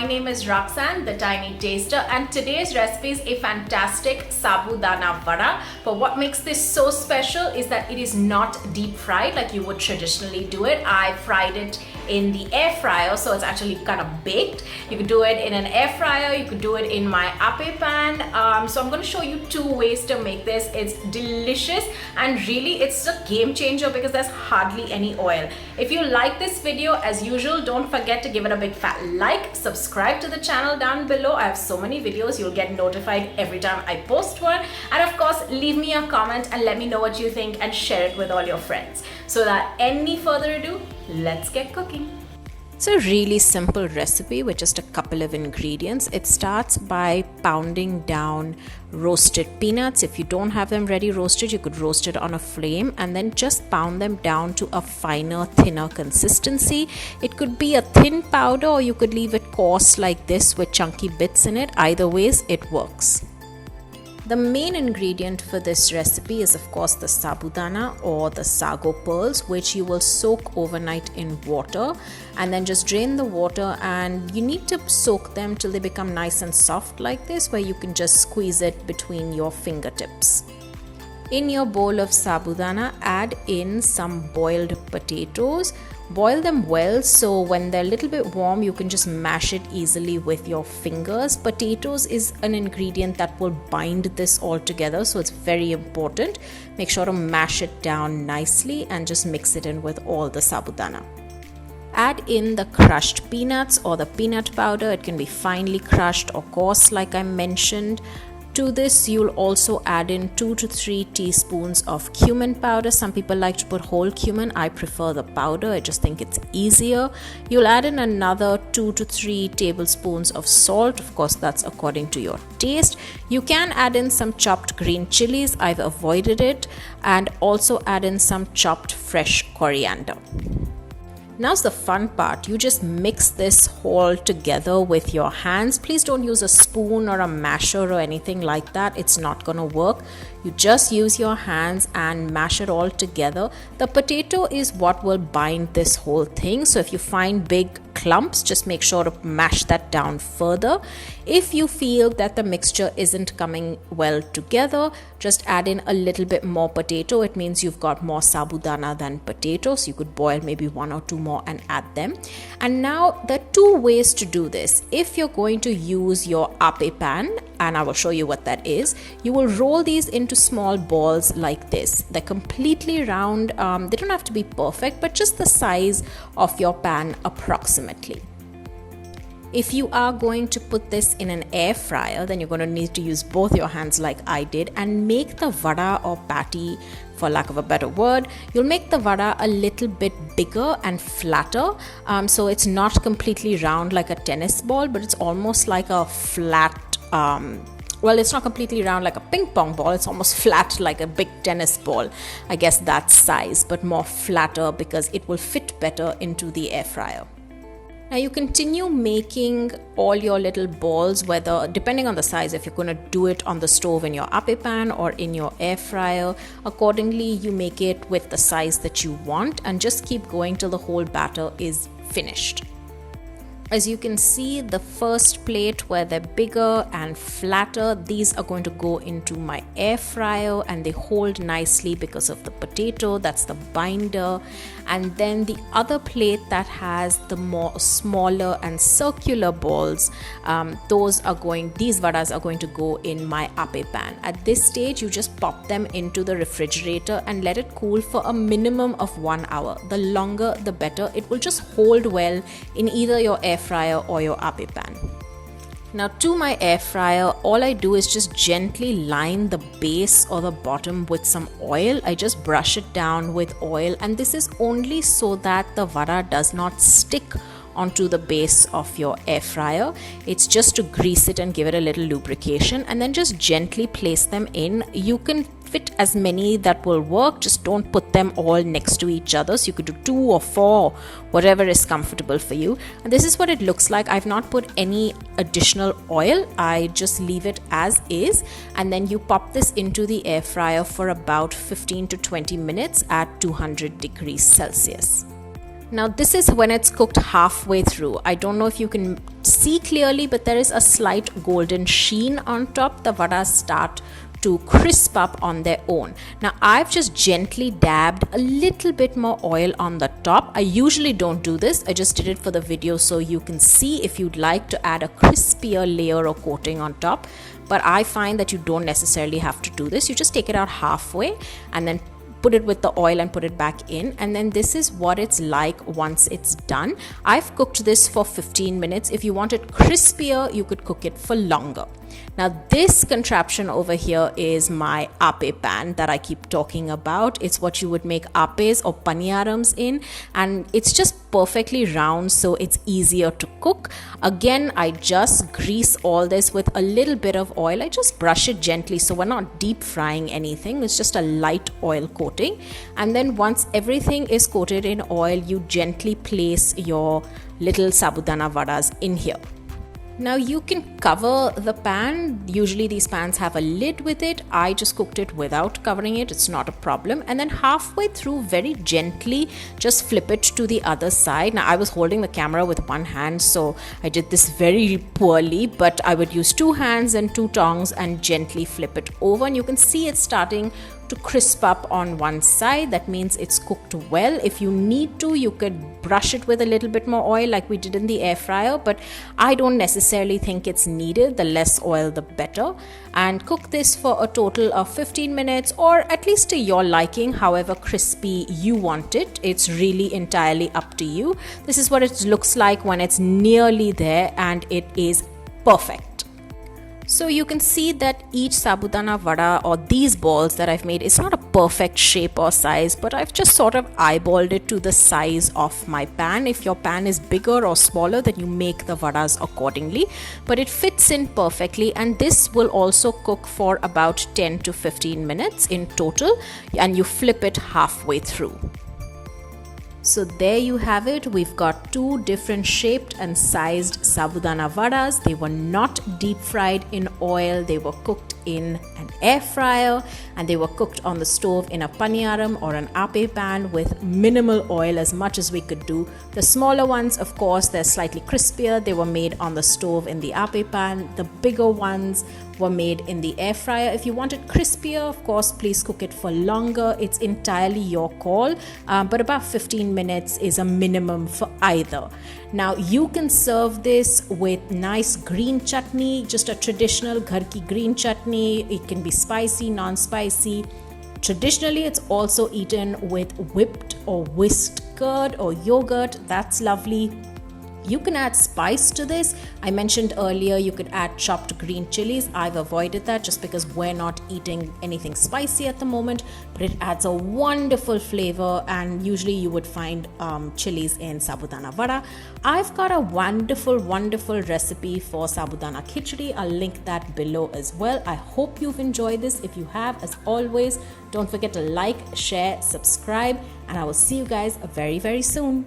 my name is Roxanne, the Tiny Taster, and today's recipe is a fantastic Sabudana Vada. But what makes this so special is that it is not deep fried like you would traditionally do it. I fried it in the air fryer, so it's actually kind of baked. You could do it in an air fryer, you could do it in my Appe Pan. So I'm going to show you two ways to make this. It's delicious and really it's a game changer because there's hardly any oil. If you like this video, as usual, don't forget to give it a big fat like, subscribe to the channel down below. I have so many videos, you'll get notified every time I post one, and of course leave me a comment and let me know what you think and share it with all your friends. So without any further ado, let's get cooking. It's a really simple recipe with just a couple of ingredients. It starts by pounding down roasted peanuts. If you don't have them ready roasted, you could roast it on a flame and then just pound them down to a finer, thinner consistency. It could be a thin powder or you could leave it coarse like this with chunky bits in it. Either ways, it works. The main ingredient for this recipe is of course the sabudana or the sago pearls, which you will soak overnight in water and then just drain the water, and you need to soak them till they become nice and soft like this, where you can just squeeze it between your fingertips. In your bowl of sabudana, add in some boiled potatoes. Boil them well so when they're a little bit warm, you can just mash it easily with your fingers. Potatoes is an ingredient that will bind this all together, so it's very important. Make sure to mash it down nicely and just mix it in with all the sabudana. Add in the crushed peanuts or the peanut powder. It can be finely crushed or coarse like I mentioned. To this, you'll also add in 2 to 3 teaspoons of cumin powder. Some people like to put whole cumin. I prefer the powder. I just think it's easier. You'll add in another 2 to 3 tablespoons of salt. Of course, that's according to your taste. You can add in some chopped green chilies. I've avoided it. And also add in some chopped fresh coriander. Now's the fun part. You just mix this all together with your hands. Please don't use a spoon or a masher or anything like that. It's not gonna work. You just use your hands and mash it all together. The potato is what will bind this whole thing. So if you find big clumps, just make sure to mash that down further. If you feel that the mixture isn't coming well together, just add in a little bit more potato. It means you've got more sabudana than potato, so you could boil maybe 1 or 2 more and add them. And now there are 2 ways to do this. If you're going to use your Appe Pan, and I will show you what that is, you will roll these into small balls like this. They're completely round. They don't have to be perfect, but just the size of your pan approximately. If you are going to put this in an air fryer, then you're going to need to use both your hands like I did and make the vada or patty, for lack of a better word. You'll make the vada a little bit bigger and flatter. So it's not completely round like a tennis ball, but it's almost like a flat, well, it's not completely round like a ping pong ball. It's almost flat like a big tennis ball. I guess that size, but more flatter because it will fit better into the air fryer. Now you continue making all your little balls, whether depending on the size, if you're going to do it on the stove in your Appe Pan or in your air fryer. Accordingly, you make it with the size that you want and just keep going till the whole batter is finished. As you can see, the first plate where they're bigger and flatter, these are going to go into my air fryer and they hold nicely because of the potato, that's the binder. And then the other plate that has the more smaller and circular balls, these vadas are going to go in my Appe Pan. At this stage, you just pop them into the refrigerator and let it cool for a minimum of 1 hour. The longer, the better. It will just hold well in either your air fryer or your Appe Pan. Now to my air fryer, all I do is just gently line the base or the bottom with some oil. I just brush it down with oil, and this is only so that the vada does not stick onto the base of your air fryer. It's just to grease it and give it a little lubrication, and then just gently place them in. You can fit as many that will work, just don't put them all next to each other. So you could do 2 or 4, whatever is comfortable for you. And this is what it looks like. I've not put any additional oil. I just leave it as is, and then you pop this into the air fryer for about 15 to 20 minutes at 200 degrees Celsius. Now this is when it's cooked halfway through. I don't know if you can see clearly, but there is a slight golden sheen on top. The vadas start to crisp up on their own. Now I've just gently dabbed a little bit more oil on the top. I usually don't do this. I just did it for the video so you can see if you'd like to add a crispier layer or coating on top. But I find that you don't necessarily have to do this. You just take it out halfway and then put it with the oil and put it back in, and then this is what it's like once it's done. I've cooked this for 15 minutes. If you want it crispier, you could cook it for longer. Now this contraption over here is my Appe Pan that I keep talking about. It's what you would make appes or paniyarams in, and it's just perfectly round, so it's easier to cook. Again, I just grease all this with a little bit of oil. I just brush it gently, so we're not deep frying anything. It's just a light oil coating, and then once everything is coated in oil, you gently place your little Sabudana Vadas in here. Now you can cover the pan. Usually these pans have a lid with it. I just cooked it without covering it. It's not a problem. And then halfway through, very gently, just flip it to the other side. Now I was holding the camera with one hand, so I did this very poorly, but I would use two hands and two tongs and gently flip it over. And you can see it's starting to crisp up on one side. That means it's cooked well. If you need to, you could brush it with a little bit more oil like we did in the air fryer, but I don't necessarily think it's needed. The less oil, the better. And cook this for a total of 15 minutes, or at least to your liking, however crispy you want it. It's really entirely up to you. This is what it looks like when it's nearly there, and it is perfect. So you can see that each Sabudana Vada, or these balls that I've made, is not a perfect shape or size, but I've just sort of eyeballed it to the size of my pan. If your pan is bigger or smaller, then you make the vadas accordingly, but it fits in perfectly. And this will also cook for about 10 to 15 minutes in total, and you flip it halfway through. So there you have it. We've got two different shaped and sized Sabudana Vadas. They were not deep fried in oil. They were cooked in an air fryer, and they were cooked on the stove in a paniyaram or an Appe Pan with minimal oil, as much as we could do. The smaller ones, of course, they're slightly crispier. They were made on the stove in the Appe Pan. The bigger ones were made in the air fryer. If you want it crispier, of course, please cook it for longer. It's entirely your call, but about 15 minutes is a minimum for either. Now you can serve this with nice green chutney, just a traditional ghar ki green chutney. It can be spicy, non-spicy. Traditionally, it's also eaten with whipped or whisked curd or yogurt. That's lovely. You can add spice to this. I mentioned earlier you could add chopped green chilies. I've avoided that just because we're not eating anything spicy at the moment, but it adds a wonderful flavor, and usually you would find chilies in Sabudana Vada. I've got a wonderful recipe for Sabudana Khichdi. I'll link that below as well. I hope you've enjoyed this. If you have, as always, don't forget to like, share, subscribe, and I will see you guys very, very soon.